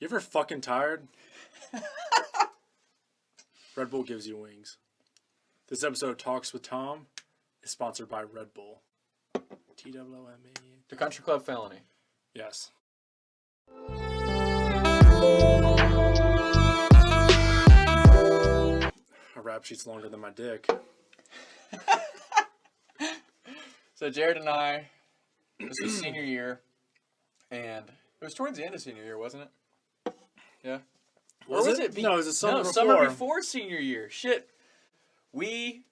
You ever fucking tired? Red Bull gives you wings. This episode of Talks with Tom is sponsored by Red Bull. TWOME. The Country Club Felony. Yes. A rap sheet's longer than my dick. So Jared and I, this was senior year, and it was towards the end of senior year, wasn't it? Yeah. Was it? No, it was the summer before. Summer before senior year. Shit. We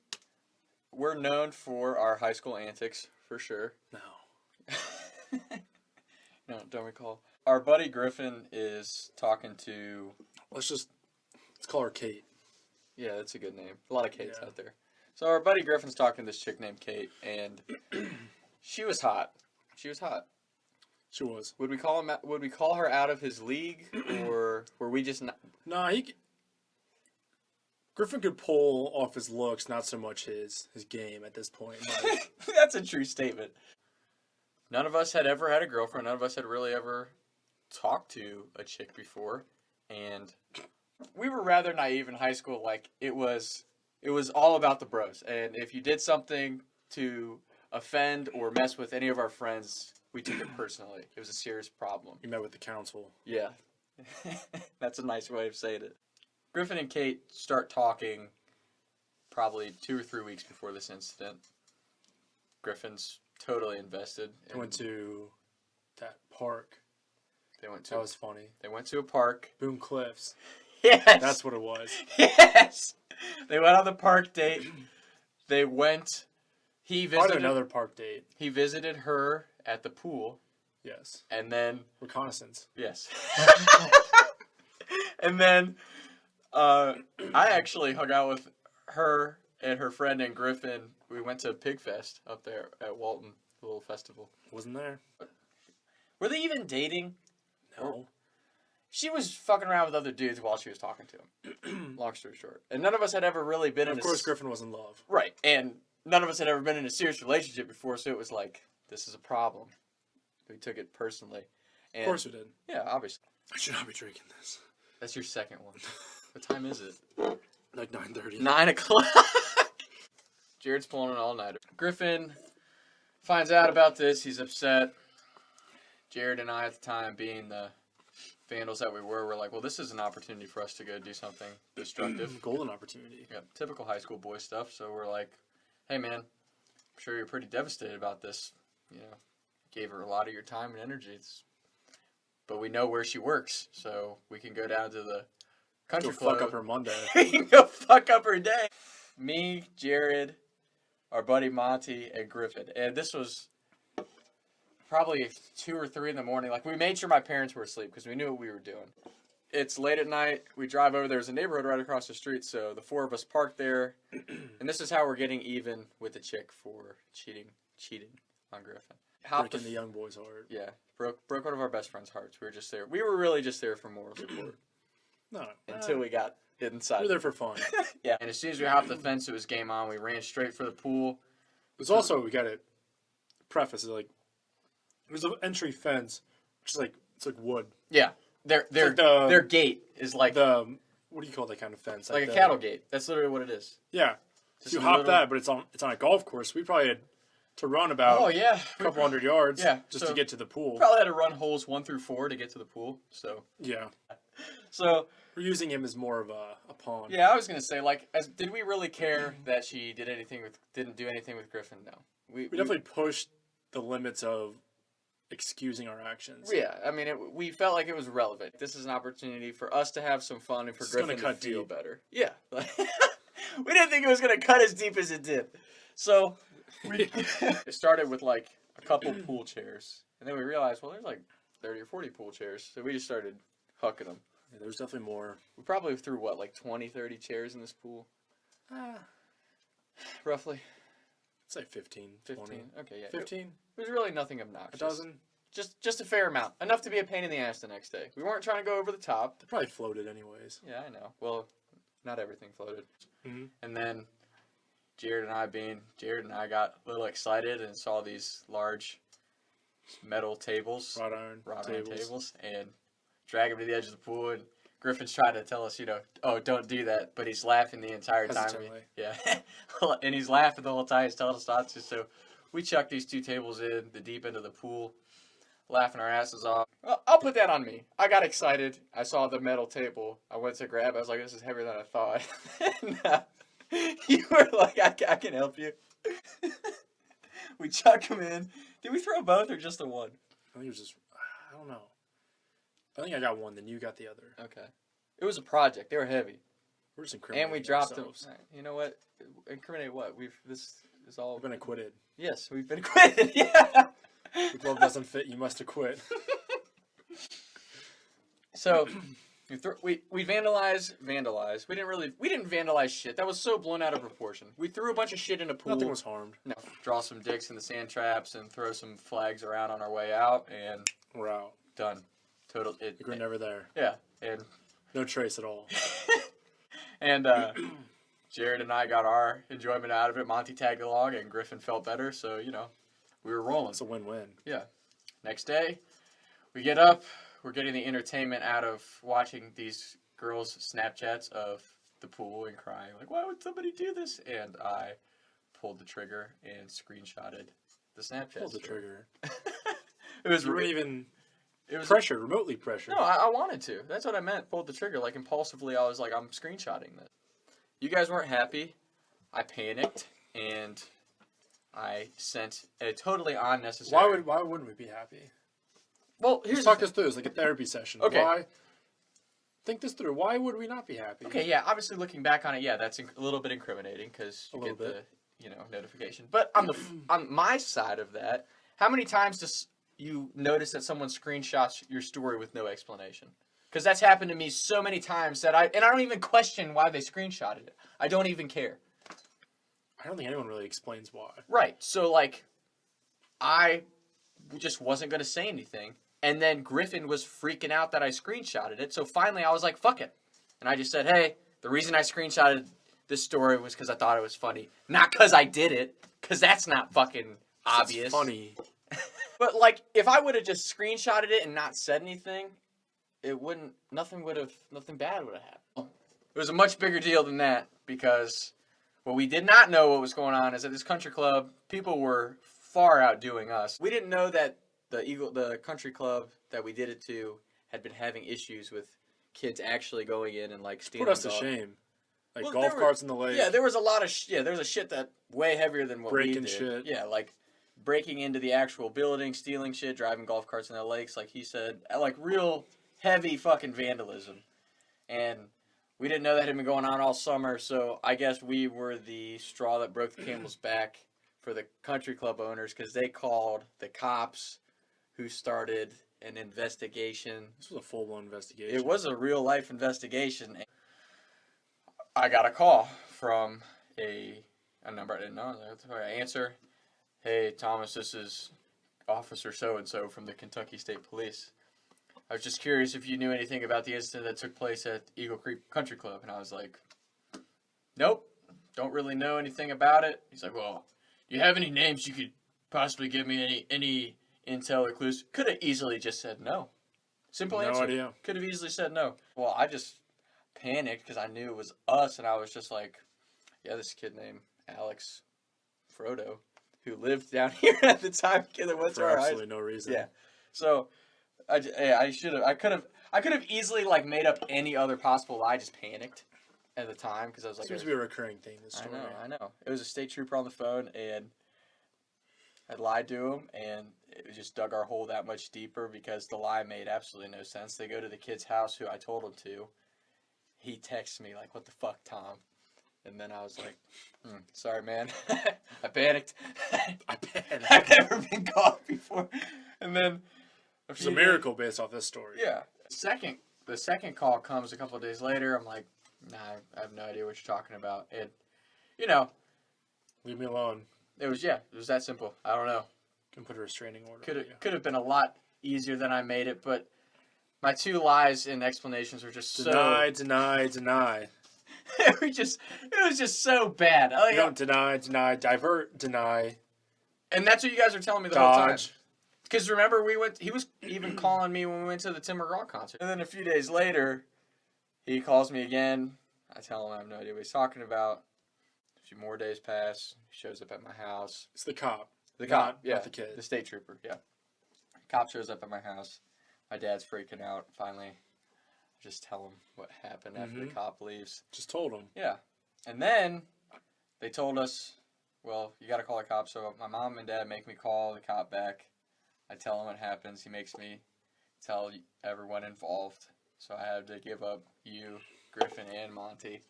were known for our high school antics, for sure. No. No, don't recall. Our buddy Griffin is talking to... Let's call her Kate. Yeah, that's a good name. A lot of Kates out there. So our buddy Griffin's talking to this chick named Kate, and she was hot. She was hot. She was. Would we call her out of his league, or were we just not? Nah, Griffin could pull off his looks, not so much his game at this point. That's a true statement. None of us had ever had a girlfriend. None of us had really ever talked to a chick before, and we were rather naive in high school. Like it was all about the bros, and if you did something to offend or mess with any of our friends, we took it personally. It was a serious problem. You met with the council. Yeah. That's a nice way of saying it. Griffin and Kate start talking probably 2 or 3 weeks before this incident. Griffin's totally invested. They went to that park. That was funny. They went to a park. Boom Cliffs. Yes! That's what it was. Yes! They went on the park date. They went... He visited... another park date. He visited her at the pool. Yes. And then... Reconnaissance. Yes. And then I actually hung out with her and her friend and Griffin. We went to Pig Fest up there at Walton, the little festival. Wasn't there? Were they even dating? No. She was fucking around with other dudes while she was talking to him. Long story short. And none of us had ever really been in Of course, Griffin was in love. Right. And none of us had ever been in a serious relationship before, so it was like, this is a problem. We took it personally. And, of course we did. Yeah, obviously. I should not be drinking this. That's your second one. What time is it? Like 9:30. 9 o'clock. Jared's pulling an all-nighter. Griffin finds out about this. He's upset. Jared and I, at the time, being the vandals that we were like, well, this is an opportunity for us to go do something destructive. Golden opportunity. Yeah, typical high school boy stuff. So we're like, hey, man, I'm sure you're pretty devastated about this. You know, gave her a lot of your time and energy. But we know where she works, so we can go down to the country club. Fuck up her Monday. We can go fuck up her day. Me, Jared, our buddy Monty, and Griffin. And this was probably 2 or 3 in the morning. Like, we made sure my parents were asleep because we knew what we were doing. It's late at night. We drive over. There's a neighborhood right across the street, so the 4 of us park there. And this is how we're getting even with the chick for cheating on Griffin. Breaking the young boy's heart. Yeah. Broke one of our best friend's hearts. We were just there. We were really just there for moral support. No. Until we got inside. We were there for fun. Yeah. And as soon as we hopped the fence, it was game on. We ran straight for the pool. It was also, we got to preface it, like, there's an entry fence, which is like, it's like wood. Yeah. Their gate is like... what do you call that kind of fence? Like a cattle gate. That's literally what it is. Yeah. So you hop that, but it's on a golf course. We probably had to run about a couple hundred yards just to get to the pool. Probably had to run holes 1 through 4 to get to the pool. So yeah. So we're using him as more of a pawn. Yeah, I was gonna say, like, did we really care that she didn't do anything with Griffin? No. We definitely pushed the limits of excusing our actions. Yeah, I mean, we felt like it was relevant. This is an opportunity for us to have some fun and for Griffin to feel better. Yeah. We didn't think it was going to cut as deep as it did. So, it started with, like, a couple pool chairs. And then we realized, well, there's, like, 30 or 40 pool chairs. So we just started hucking them. Yeah, there's definitely more. We probably threw, what, like 20, 30 chairs in this pool? Roughly. I'd say 15, 20. Okay, yeah. 15? It was really nothing obnoxious. A dozen? Just a fair amount. Enough to be a pain in the ass the next day. We weren't trying to go over the top. They probably floated anyways. Yeah, I know. Well, not everything floated. Mm-hmm. And then Jared and I got a little excited and saw these large metal tables. Wrought iron tables. And drag him to the edge of the pool, and Griffin's trying to tell us, oh, don't do that, but he's laughing the entire time. Hesitantly. Yeah, and he's laughing the whole time. He's telling us not to. So we chucked these 2 tables in the deep end of the pool, laughing our asses off. Well, I'll put that on me. I got excited. I saw the metal table. I went to grab it. I was like, this is heavier than I thought. And, you were like, I can help you. We chuck them in. Did we throw both or just the one? I think it was just, I don't know. I think I got one, then you got the other. Okay. It was a project. They were heavy. We're just incriminating And we dropped ourselves. them. You know what? Incriminate what? This is all. We've been acquitted. Yes, we've been acquitted. Yeah. The glove doesn't fit, you must acquit. So, we vandalized. We didn't vandalize shit. That was so blown out of proportion. We threw a bunch of shit in a pool. Nothing was harmed. No, draw some dicks in the sand traps and throw some flags around on our way out, and We're out. done. Total. We're never there. Yeah, and No trace at all. and Jared and I got our enjoyment out of it. Monty tagged along, and Griffin felt better, so we were rolling. It's a win-win. Yeah. Next day, we get up. We're getting the entertainment out of watching these girls' Snapchats of the pool and crying, like, why would somebody do this? And I pulled the trigger and screenshotted the Snapchat. Pull the trigger. It was You weren't even it was pressure, remotely pressure. No, I wanted to. That's what I meant. Pulled the trigger. Like, impulsively, I was like, I'm screenshotting this. You guys weren't happy. I panicked, and I sent a totally unnecessary... Why wouldn't we be happy? Well, here's Let's talk this through. It's like a therapy session. Okay. Why? Think this through. Why would we not be happy? Okay, yeah, obviously looking back on it, yeah, that's a little bit incriminating because you get the, notification. But on my side of that, how many times does you notice that someone screenshots your story with no explanation? Because that's happened to me so many times that I don't even question why they screenshotted it. I don't even care. I don't think anyone really explains why. Right. So, like, I just wasn't going to say anything. And then Griffin was freaking out that I screenshotted it. So finally I was like, fuck it. And I just said, hey, the reason I screenshotted this story was because I thought it was funny. Not because I did it. Because that's not fucking obvious. It's funny. But, like, if I would have just screenshotted it and not said anything, nothing bad would have happened. It was a much bigger deal than that because what we did not know what was going on is at this country club, people were far outdoing us. We didn't know that the country club that we did it to had been having issues with kids actually going in and like stealing. Put us to shame. Like Well, golf carts in the lake. Yeah, there was a lot of there was a shit that way heavier than what we Breaking did. shit. Yeah, like breaking into the actual building, stealing shit, driving golf carts in the lakes, like he said, like real heavy fucking vandalism. And we didn't know that had been going on all summer, so I guess we were the straw that broke the camel's back for the country club owners because they called the cops who started an investigation. This was a full-blown investigation. It was a real-life investigation. I got a call from a number I didn't know. I answer, hey, Thomas, this is Officer so-and-so from the Kentucky State Police. I was just curious if you knew anything about the incident that took place at Eagle Creek Country Club. And I was like, nope, don't really know anything about it. He's like, well, do you have any names you could possibly give me, any intel or clues? Could have easily just said no. Simple answer. No idea. Could have easily said no. Well, I just panicked because I knew it was us, and I was just like, yeah, this kid named Alex Frodo, who lived down here at the time, kid that went to our absolutely no reason. Yeah. So I could have easily like made up any other possible lie. I just panicked at the time because I was like, seems to be a recurring thing. This story. I know. It was a state trooper on the phone, and I lied to him, and it just dug our hole that much deeper because the lie made absolutely no sense. They go to the kid's house who I told him to. He texts me like, "What the fuck, Tom?" And then I was like, sorry, man. I panicked. I've never been caught before. And then it's a miracle based off this story. Yeah. The second call comes a couple of days later. I'm like, nah, I have no idea what you're talking about. And, leave me alone. It was that simple. I don't know. Can put a restraining order. Could have been a lot easier than I made it, but my two lies and explanations were just deny. It was just so bad. Don't deny, divert, deny. And that's what you guys are telling me the whole time. Because remember, he was even calling me when we went to the Tim McGraw concert. And then a few days later, he calls me again. I tell him I have no idea what he's talking about. A few more days pass. He shows up at my house. It's the cop. The cop, yeah. Not the kid. The state trooper, yeah. Cop shows up at my house. My dad's freaking out. Finally, I just tell him what happened after the cop leaves. Just told him. Yeah. And then they told us, well, you got to call the cops. So my mom and dad make me call the cop back. I tell him what happens. He makes me tell everyone involved. So I had to give up you, Griffin, and Monty.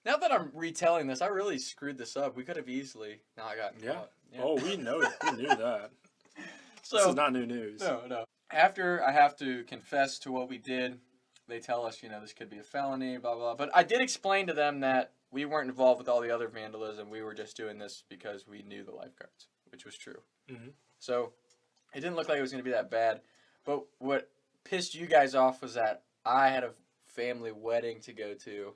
Now that I'm retelling this, I really screwed this up. We could have easily not gotten caught. Yeah. Oh, we know it. We knew that. So, this is not new news. No. After I have to confess to what we did, they tell us, this could be a felony, blah, blah. But I did explain to them that we weren't involved with all the other vandalism. We were just doing this because we knew the lifeguards, which was true. Mm-hmm. So it didn't look like it was going to be that bad. But what pissed you guys off was that I had a family wedding to go to,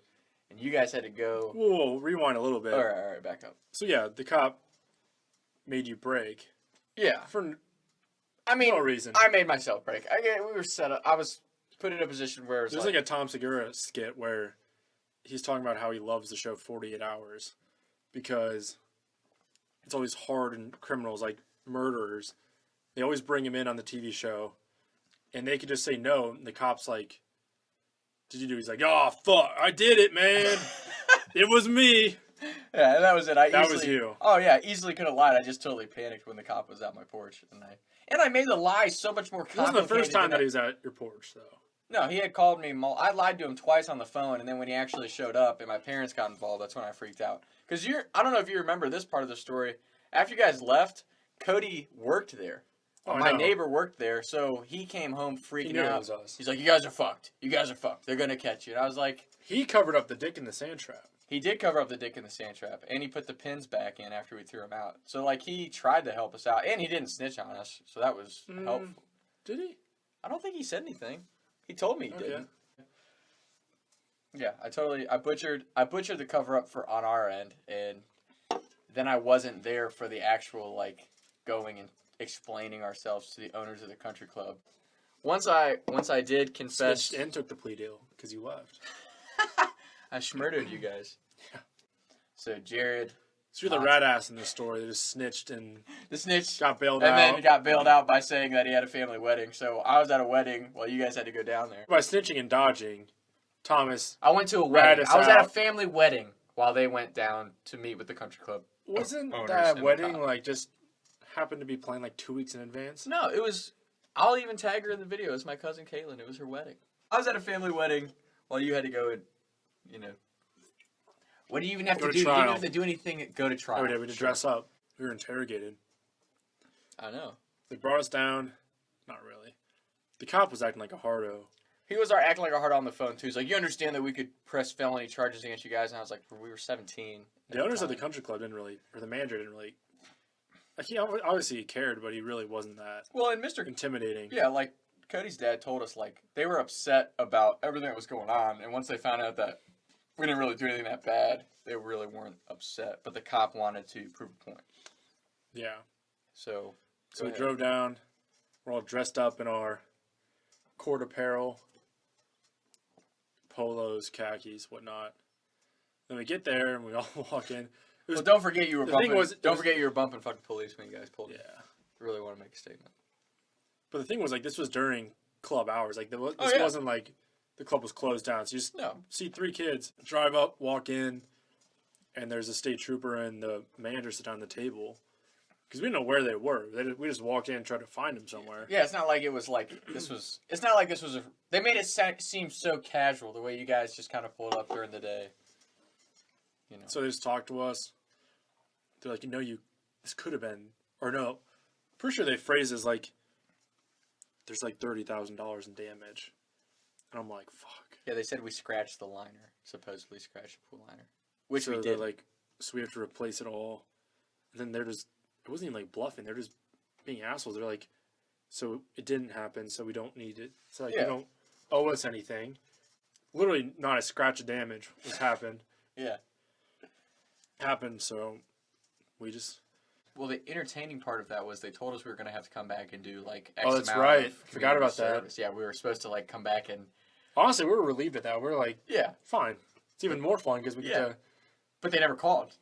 and you guys had to go. Whoa, rewind a little bit. All right, back up. So yeah, the cop made you break. Yeah. For no reason. I made myself break. We were set up. I was put in a position where it was There's like a Tom Segura skit where he's talking about how he loves the show 48 Hours because it's always hard and criminals like murderers. They always bring him in on the TV show and they could just say no. And the cop's like, did you do? He's like, oh, fuck. I did it, man. It was me. Yeah, and that was it. That was you. Oh, yeah. Easily could have lied. I just totally panicked when the cop was at my porch. And I made the lie so much more complicated. It wasn't the first time that he was at your porch, though. No, he had called me. I lied to him twice on the phone, and then when he actually showed up and my parents got involved, that's when I freaked out. Because I don't know if you remember this part of the story. After you guys left, Cody worked there. My neighbor worked there, so he came home freaking out. It was us. He's like, you guys are fucked. You guys are fucked. They're going to catch you. And I was like... He covered up the dick in the sand trap. He did cover up the dick in the sand trap, and he put the pins back in after we threw him out. So, he tried to help us out, and he didn't snitch on us, so that was helpful. Did he? I don't think he said anything. He told me he didn't. Yeah, I butchered the cover-up on our end, and then I wasn't there for the actual, going and explaining ourselves to the owners of the country club. Once I did confess... Snitched and took the plea deal, because you left. I schmurdered you guys. Yeah. So Jared... So you're the rat ass in this story. They just snitched and... The snitch... Got bailed out. And then got bailed out by saying that he had a family wedding. So I was at a wedding while you guys had to go down there. By snitching and dodging, Thomas... I went to a wedding. I was at a family wedding while they went down to meet with the country club. Wasn't that wedding, just happened to be planned, 2 weeks in advance? No, it was... I'll even tag her in the video. It's my cousin Caitlin. It was her wedding. I was at a family wedding while you had to go and, What do you even have to do? You didn't have to do anything. Go to trial. Oh, we had to dress up. We were interrogated. I know. They brought us down. Not really. The cop was acting like a hardo. He was acting like a hardo on the phone, too. He's like, you understand that we could press felony charges against you guys? And I was like, we were 17. The owners of the country club didn't really, or the manager didn't really, obviously he cared, but he really wasn't that intimidating. Yeah, Cody's dad told us, they were upset about everything that was going on. And once they found out that we didn't really do anything that bad, they really weren't upset. But the cop wanted to prove a point. Yeah. So we drove down. We're all dressed up in our court apparel, polos, khakis, whatnot. Then we get there and we all walk in. Well, don't forget you were bumping. Don't forget you were bumping fucking police when you guys pulled. Yeah. I really want to make a statement. But the thing was, this was during club hours. This wasn't the club was closed down. So you just see 3 kids drive up, walk in, and there's a state trooper and the manager sit down on the table. Because we didn't know where they were. We just walked in and tried to find them somewhere. Yeah, it's not like it was this was... It's not like this was They made it seem so casual, the way you guys just kind of pulled up during the day. So they just talked to us. They're like, this could have been... Or no, pretty sure they phrased it as there's $30,000 in damage. And I'm like, fuck. Yeah, they said we scratched the liner. Supposedly scratched the pool liner. Which we did. So we have to replace it all. And then they're just... It wasn't even bluffing. They're just being assholes. They're like, so it didn't happen, so we don't need it. So you don't owe us anything. Literally not a scratch of damage was happened. Yeah. Happened, so we just... Well, the entertaining part of that was they told us we were going to have to come back and do like X Oh, that's amount right. of Forgot about service. That. Yeah, we were supposed to like come back and. Honestly, we were relieved at that. We were like, yeah, fine. It's even more fun because we get to. But they never called,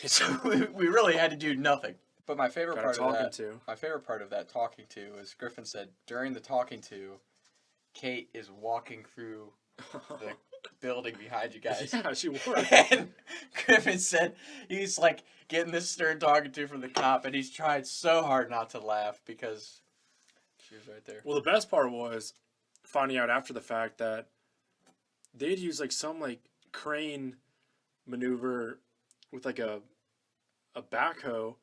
so we really had to do nothing. But my favorite part of that talking to was Griffin said during the talking to, Kate is walking through the building behind you guys. Yeah, she was. And Griffin said he's like getting this stern talking to from the cop, and he's tried so hard not to laugh because she was right there. Well, the best part was finding out after the fact that they'd use like some like crane maneuver with like a backhoe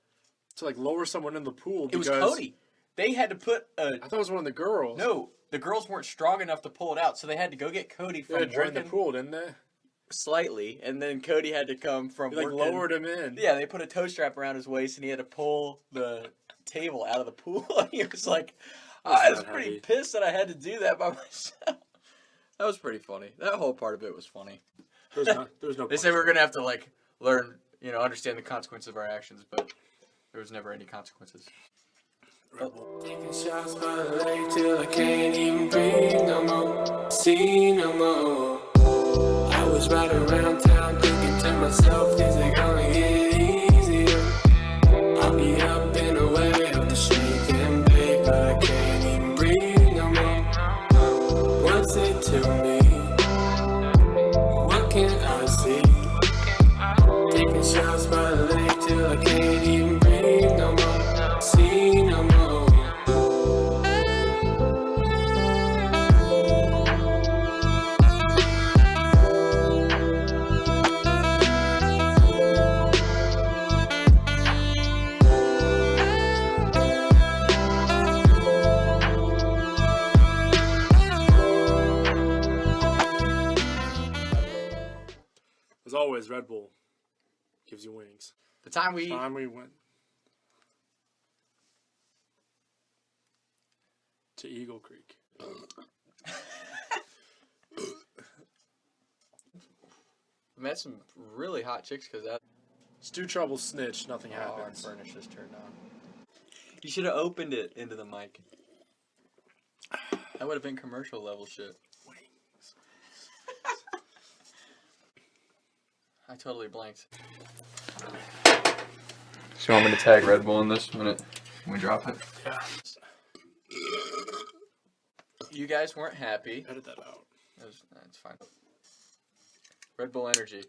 to like lower someone in the pool. It was Cody. They had to put a. I thought it was one of the girls. No, the girls weren't strong enough to pull it out, so they had to go get Cody from They drained the pool, didn't they? Slightly, and then Cody had to come from They, like lowered him in. Yeah, they put a toe strap around his waist, and he had to pull the table out of the pool. He was like, I was pretty pissed that I had to do that by myself. That was pretty funny. That whole part of it was funny. There's no. They said we were gonna have to like learn, understand the consequences of our actions, but there was never any consequences. Taking shots by the lake till I can't even breathe no more, see no more. I was riding around town thinking to myself, is it gonna get easier? I'll be up and away up the street and bake, but I can't even breathe no more. What's it to me? What can I see? Taking shots by the lake till I can't even breathe no more, see no more. As always, Red Bull gives you wings. The time we went to Eagle Creek. We met some really hot chicks because that. Stu Trouble snitch, nothing Our happens. furnace just turned on. You should have opened it into the mic. That would have been commercial level shit. Wings. I totally blanked. So you want me to tag Red Bull in this minute when we drop it? Yeah. You guys weren't happy. Edit that out. That's fine. Red Bull Energy.